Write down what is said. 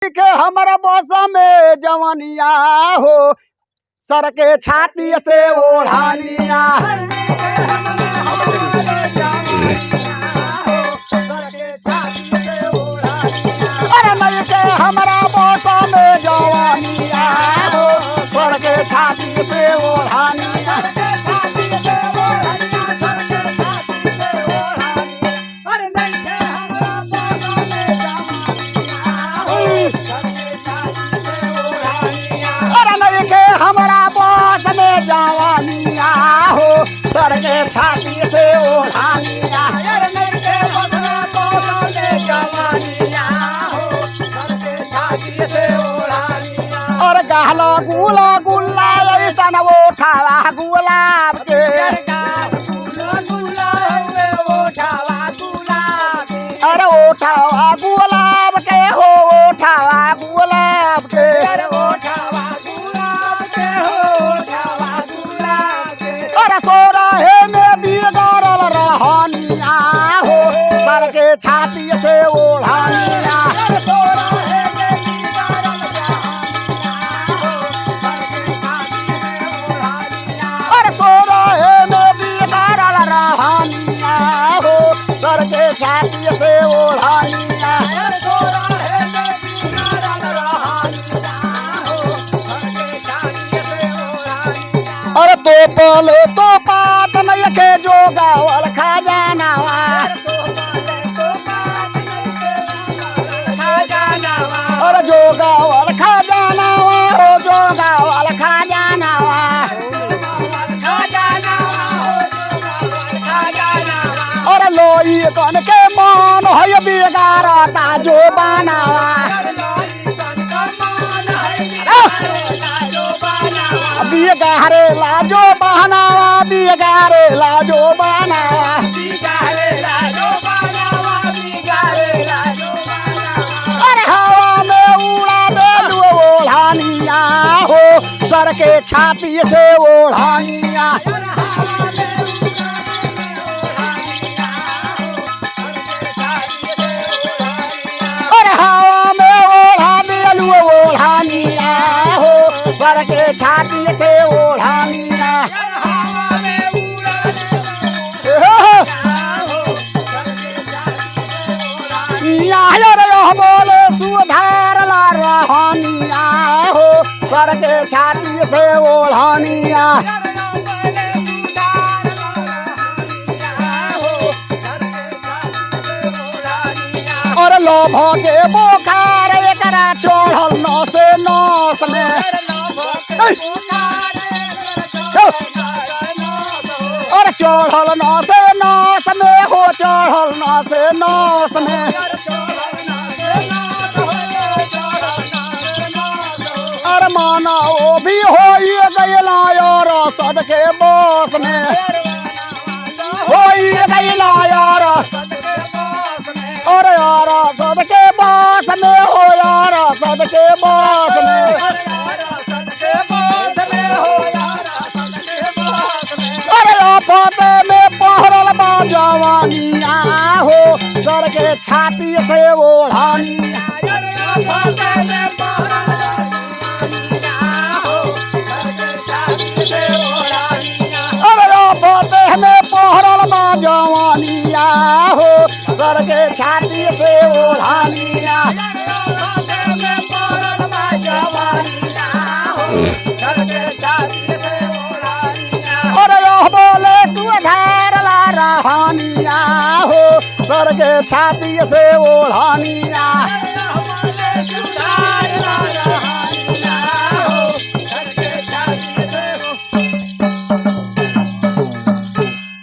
के हमारा बौसा में जवानिया हो सर के छाती से ओढ़ानिया। अरे नहीं के हमारा बौसा में जवानिया हो सर के छाती से ओढ़ानिया। हमारा बौस में जवानिया हो सर के छाती से ओढ़ानिया। और गहला गुला गुला ऐसा न वो ठावा गुलाब के। अरे ओठावा गुलाब के हो ओठावा गुलाब के। छाती से ओढ़ानिया। अरे सोरहे में बिगाड़ल रहानिया हो सर के छाती से ओढ़ानिया। अरे तो पले तो बात नहीं के जो गावल खजाना। और जो गावल खजाना हो जो गावल खजाना। और लोई कन के मान है बिगाड़ता जो बनावा। बिगाड़े ला जो बनावा बिगाड़े ला जो बनावा। सर के छाती से ओढ़ानिया। अरे हवा में ओढ़ा दिलू ओढ़ानिया हो सर के छाती से ओढ़ानिया। बोले सुधार ला रहानिया हो सर के छाती से ओढ़ानिया। और लोभ के बोखार एकरा चढ़ल नस नस में। और चढ़ल नस नस में हो चढ़ल नस नस में। और माना वो भी हो गैला यार सद के बस में हो गैला यार। और यार सद के बस में हो यार सद के बस में। अरे आफते में पहरल बा जवानिया हो सर के छाती से ओढ़ानिया। जवानिया हो सर के छाती से ओढ़ानिया। और बोले तू धार ला रहानिया हो सर के छाती से ओढ़ानिया।